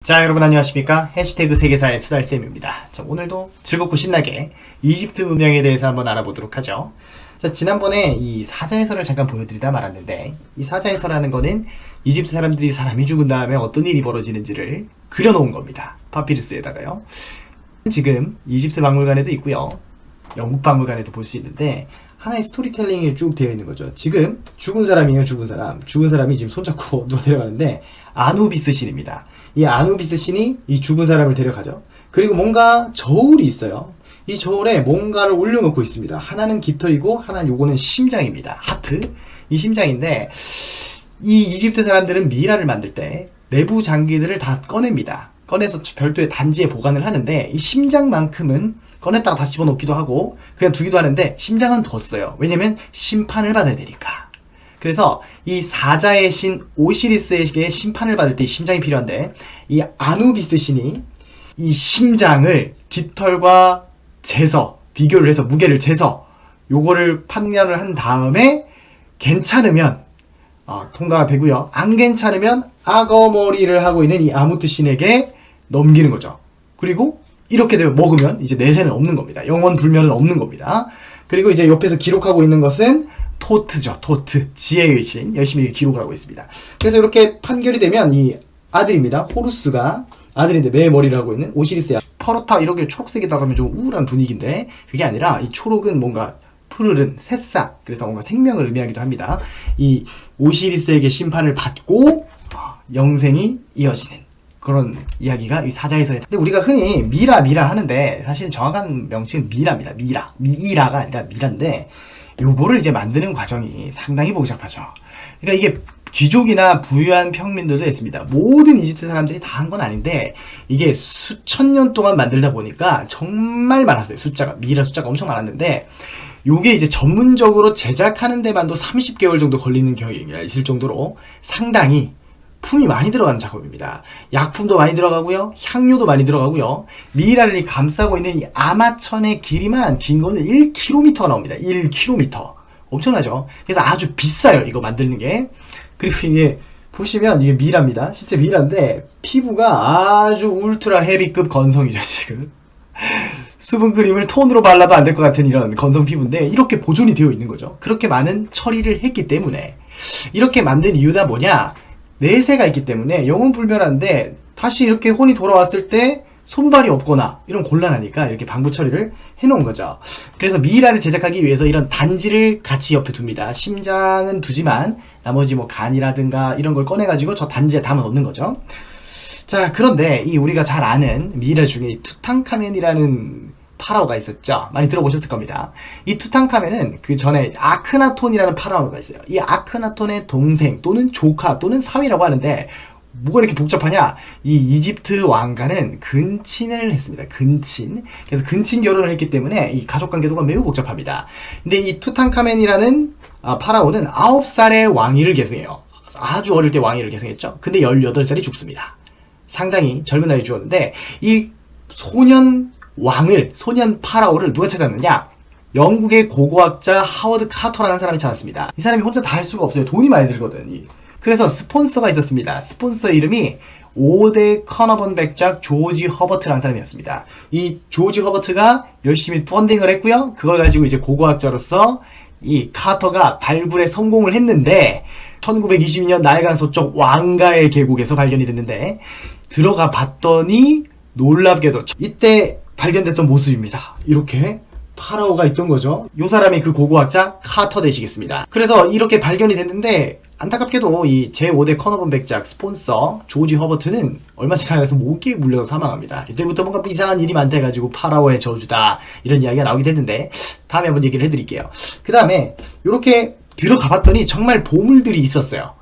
자, 여러분 안녕하십니까? 해시태그 세계사의 수달쌤입니다. 자, 오늘도 즐겁고 신나게 이집트 문명에 대해서 한번 알아보도록 하죠. 자, 지난번에 이 사자해설을 잠깐 보여드리다 말았는데, 이 사자해설하는 거는 이집트 사람들이 사람이 죽은 다음에 어떤 일이 벌어지는지를 그려놓은 겁니다. 파피루스에다가요. 지금 이집트 박물관에도 있고요, 영국 박물관에도 볼 수 있는데, 하나의 스토리텔링이 쭉 되어 있는 거죠. 지금 죽은 사람이에요. 죽은 사람이 지금 손잡고 누가 데려가는데 아누비스 신입니다. 이 아누비스 신이 이 죽은 사람을 데려가죠. 그리고 뭔가 저울이 있어요. 이 저울에 뭔가를 올려놓고 있습니다. 하나는 깃털이고 하나는 요거는 심장입니다. 하트. 이 심장인데, 이 이집트 사람들은 미이라를 만들 때 내부 장기들을 다 꺼냅니다. 꺼내서 별도의 단지에 보관을 하는데, 이 심장만큼은 꺼냈다가 다시 집어넣기도 하고 그냥 두기도 하는데 심장은 뒀어요. 왜냐면 심판을 받아야 되니까. 그래서 이 사자의 신 오시리스에게 심판을 받을 때 이 심장이 필요한데, 이 아누비스 신이 이 심장을 깃털과 재서 비교를 해서 무게를 재서 요거를 판단을 한 다음에 괜찮으면 통과가 되고요, 안 괜찮으면 악어머리를 하고 있는 이 아무트 신에게 넘기는 거죠. 그리고 이렇게 되면 먹으면 이제 내세는 없는 겁니다. 영원 불멸은 없는 겁니다. 그리고 이제 옆에서 기록하고 있는 것은 토트죠. 토트. 지혜의 신. 열심히 기록을 하고 있습니다. 그래서 이렇게 판결이 되면 이 아들입니다. 호루스가 아들인데 매 머리를 하고 있는 오시리스야. 퍼렇다 이렇게 초록색에다가 하면 좀 우울한 분위기인데, 그게 아니라 이 초록은 뭔가 푸르른 새싹, 그래서 뭔가 생명을 의미하기도 합니다. 이 오시리스에게 심판을 받고 영생이 이어지는 그런 이야기가 이 사자에서. 근데 우리가 흔히 미라 하는데 사실 정확한 명칭은 미라입니다. 미이라가 아니라 미라인데, 요거를 이제 만드는 과정이 상당히 복잡하죠. 그러니까 이게 귀족이나 부유한 평민들도 있습니다. 모든 이집트 사람들이 다 한 건 아닌데, 이게 수천 년 동안 만들다 보니까 정말 많았어요. 미이라 숫자가 엄청 많았는데, 요게 이제 전문적으로 제작하는 데만도 30개월 정도 걸리는 경우가 있을 정도로 상당히 품이 많이 들어가는 작업입니다. 약품도 많이 들어가고요, 향료도 많이 들어가고요, 미이라를 감싸고 있는 이 아마천의 길이만 긴 거는 1km가 나옵니다. 1km. 엄청나죠? 그래서 아주 비싸요, 이거 만드는 게. 그리고 이게 보시면 이게 미이라입니다. 실제 미이라인데 피부가 아주 울트라 헤비급 건성이죠, 지금. 수분크림을 톤으로 발라도 안 될 것 같은 이런 건성 피부인데 이렇게 보존이 되어 있는 거죠. 그렇게 많은 처리를 했기 때문에. 이렇게 만든 이유가 뭐냐? 내세가 있기 때문에 영혼불멸한데, 다시 이렇게 혼이 돌아왔을 때 손발이 없거나 이런 곤란하니까 이렇게 방부 처리를 해놓은 거죠. 그래서 미이라를 제작하기 위해서 이런 단지를 같이 옆에 둡니다. 심장은 두지만 나머지 뭐 간이라든가 이런 걸 꺼내가지고 저 단지에 담아 놓는 거죠. 자, 그런데 이 우리가 잘 아는 미이라 중에 투탕카멘이라는 파라오가 있었죠. 많이 들어보셨을 겁니다. 이 투탕카멘은 그 전에 아크나톤이라는 파라오가 있어요. 이 아크나톤의 동생 또는 조카 또는 사위라고 하는데, 뭐가 이렇게 복잡하냐? 이 이집트 왕가는 근친을 했습니다. 근친. 그래서 근친 결혼을 했기 때문에 이 가족 관계도가 매우 복잡합니다. 근데 이 투탕카멘이라는 파라오는 9살의 왕위를 계승해요. 아주 어릴 때 왕위를 계승했죠. 근데 18살이 죽습니다. 상당히 젊은 나이에 죽었는데, 이 소년 파라오를 누가 찾았느냐? 영국의 고고학자 하워드 카터라는 사람이 찾았습니다. 이 사람이 혼자 다 할 수가 없어요. 돈이 많이 들거든. 그래서 스폰서가 있었습니다. 스폰서 이름이 5대 커너번 백작 조지 허버트라는 사람이었습니다. 이 조지 허버트가 열심히 펀딩을 했고요, 그걸 가지고 이제 고고학자로서 이 카터가 발굴에 성공을 했는데, 1922년 나이아가라 서쪽 왕가의 계곡에서 발견이 됐는데, 들어가 봤더니 놀랍게도 이때 발견됐던 모습입니다. 이렇게 파라오가 있던 거죠. 요 사람이 그 고고학자 카터 되시겠습니다. 그래서 이렇게 발견이 됐는데, 안타깝게도 이 제5대 커너번 백작 스폰서 조지 허버트는 얼마 지나서 모기에 물려서 사망합니다. 이때부터 뭔가 이상한 일이 많다 해가지고 파라오의 저주다 이런 이야기가 나오게 됐는데, 다음에 한번 얘기를 해드릴게요. 그 다음에 이렇게 들어가 봤더니 정말 보물들이 있었어요.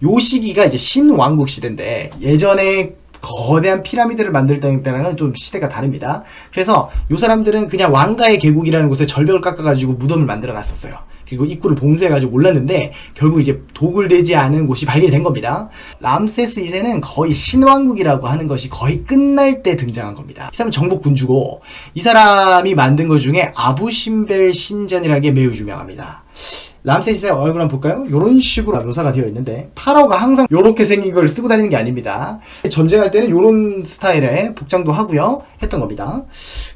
요 시기가 이제 신왕국 시대인데, 예전에 거대한 피라미드를 만들 때랑은 좀 시대가 다릅니다. 그래서 요 사람들은 그냥 왕가의 계곡이라는 곳에 절벽을 깎아가지고 무덤을 만들어 놨었어요. 그리고 입구를 봉쇄해가지고 올랐는데, 결국 이제 도굴되지 않은 곳이 발견이 된 겁니다. 람세스 2세는 거의 신왕국이라고 하는 것이 거의 끝날 때 등장한 겁니다. 이 사람은 정복 군주고, 이 사람이 만든 것 중에 아부신벨 신전이라는 게 매우 유명합니다. 람세스의 얼굴 한번 볼까요? 이런 식으로 묘사가 되어 있는데 파라오가 항상 이렇게 생긴 걸 쓰고 다니는 게 아닙니다. 전쟁할 때는 이런 스타일의 복장도 하고요 했던 겁니다.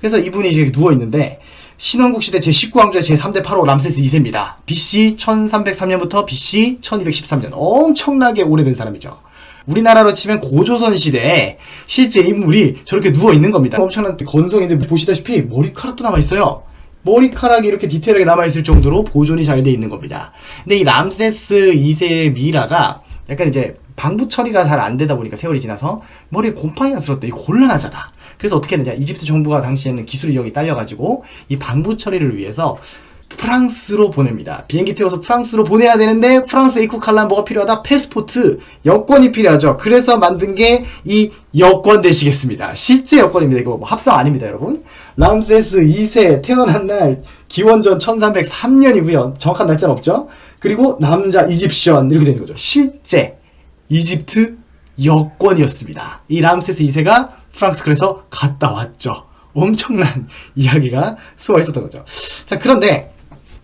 그래서 이분이 이제 누워 있는데 신왕국 시대 제19왕조의 제3대 파라오 람세스 2세입니다. BC 1303년부터 BC 1213년 엄청나게 오래된 사람이죠. 우리나라로 치면 고조선 시대에 실제 인물이 저렇게 누워 있는 겁니다. 엄청난 건성인데 보시다시피 머리카락도 남아 있어요. 머리카락이 이렇게 디테일하게 남아있을 정도로 보존이 잘 돼 있는 겁니다. 근데 이 람세스 2세의 미이라가 약간 이제 방부 처리가 잘 안 되다 보니까 세월이 지나서 머리에 곰팡이가 들었다. 이거 곤란하잖아. 그래서 어떻게 했느냐. 이집트 정부가 당시에는 기술이 여기 딸려가지고 이 방부 처리를 위해서 프랑스로 보냅니다. 비행기 태워서 프랑스로 보내야 되는데 프랑스에 입국하려면 뭐가 필요하다? 패스포트, 여권이 필요하죠. 그래서 만든 게 이 여권 되시겠습니다. 실제 여권입니다. 이거 뭐 합성 아닙니다, 여러분. 람세스 2세 태어난 날 기원전 1303년이고요. 정확한 날짜는 없죠. 그리고 남자 이집션 이렇게 되는 거죠. 실제 이집트 여권이었습니다. 이 람세스 2세가 프랑스 그래서 갔다 왔죠. 엄청난 이야기가 숨어 있었던 거죠. 자, 그런데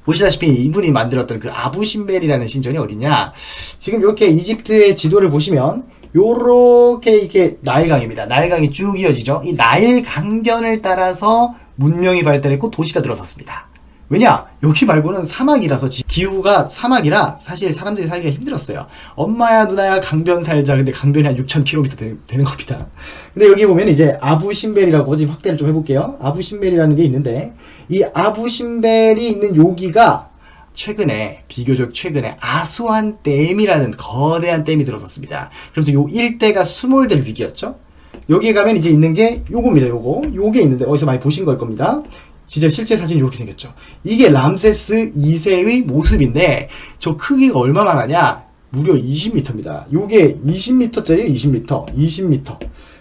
보시다시피 이분이 만들었던 그 아부신벨이라는 신전이 어디냐? 지금 이렇게 이집트의 지도를 보시면 요렇게 이렇게 나일강입니다. 나일강이 쭉 이어지죠. 이 나일 강변을 따라서 문명이 발달했고 도시가 들어섰습니다. 왜냐? 여기 말고는 사막이라서 기후가 사막이라 사실 사람들이 살기가 힘들었어요. 엄마야 누나야 강변 살자. 근데 강변이 한 6,000km 되는 겁니다. 근데 여기 보면 이제 아부신벨이라고 지금 확대를 좀 해볼게요. 아부신벨이라는 게 있는데 이 아부신벨이 있는 여기가 비교적 최근에 아수안 댐이라는 거대한 댐이 들어섰습니다. 그래서 요 일대가 수몰될 위기였죠. 여기에 가면 이제 있는 게 요겁니다. 요게 있는데 어디서 많이 보신 걸 겁니다. 진짜 실제 사진이 이렇게 생겼죠. 이게 람세스 2세의 모습인데 저 크기가 얼마나 나냐? 무려 20m입니다. 요게 20m짜리 20m.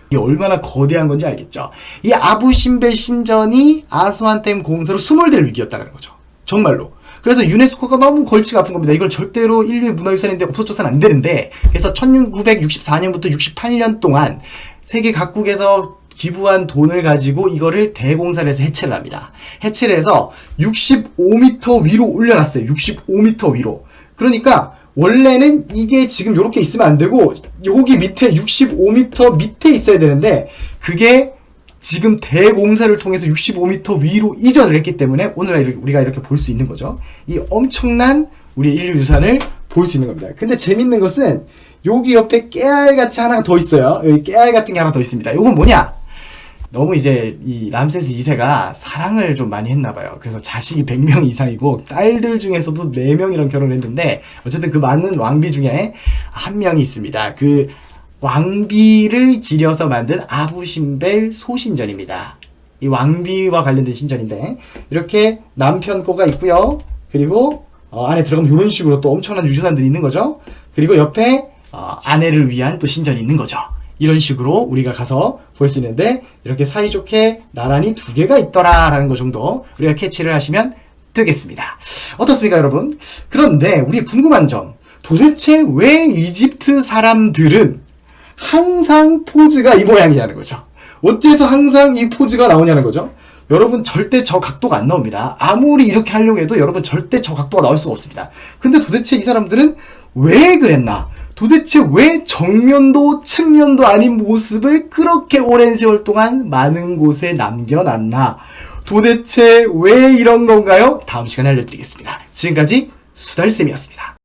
이게 얼마나 거대한 건지 알겠죠? 이 아부신벨 신전이 아수안댐 공사로 수몰될 위기였다는 거죠. 정말로. 그래서 유네스코가 너무 골치가 아픈 겁니다. 이걸 절대로 인류의 문화유산인데 없어져서는 안 되는데, 그래서 1964년부터 68년 동안 세계 각국에서 기부한 돈을 가지고 이거를 대공사를 해서 해체를 합니다. 해체를 해서 65m 위로 올려놨어요. 65m 위로. 그러니까 원래는 이게 지금 이렇게 있으면 안 되고 여기 밑에 65m 밑에 있어야 되는데 그게 지금 대공사를 통해서 65m 위로 이전을 했기 때문에 오늘날 우리가 이렇게 볼 수 있는 거죠. 이 엄청난 우리 인류 유산을 볼 수 있는 겁니다. 근데 재밌는 것은 여기 옆에 깨알같이 하나가 더 있어요. 여기 깨알 같은 게 하나 더 있습니다. 이건 뭐냐? 너무 이제 이 람세스 2세가 사랑을 좀 많이 했나봐요. 그래서 자식이 100명 이상이고 딸들 중에서도 4명이랑 결혼을 했는데 어쨌든 그 많은 왕비 중에 한 명이 있습니다. 그 왕비를 기려서 만든 아부신벨 소신전입니다. 이 왕비와 관련된 신전인데 이렇게 남편 거가 있고요. 그리고 안에 들어가면 이런 식으로 또 엄청난 유산들이 있는 거죠. 그리고 옆에 아내를 위한 또 신전이 있는 거죠. 이런 식으로 우리가 가서 볼 수 있는데 이렇게 사이좋게 나란히 2개가 있더라라는 거 정도 우리가 캐치를 하시면 되겠습니다. 어떻습니까, 여러분? 그런데 우리 궁금한 점, 도대체 왜 이집트 사람들은 항상 포즈가 이 모양이냐는 거죠. 어째서 항상 이 포즈가 나오냐는 거죠. 여러분 절대 저 각도가 안 나옵니다. 아무리 이렇게 하려고 해도 여러분 절대 저 각도가 나올 수가 없습니다. 근데 도대체 이 사람들은 왜 그랬나? 도대체 왜 정면도 측면도 아닌 모습을 그렇게 오랜 세월 동안 많은 곳에 남겨놨나? 도대체 왜 이런 건가요? 다음 시간에 알려드리겠습니다. 지금까지 수달쌤이었습니다.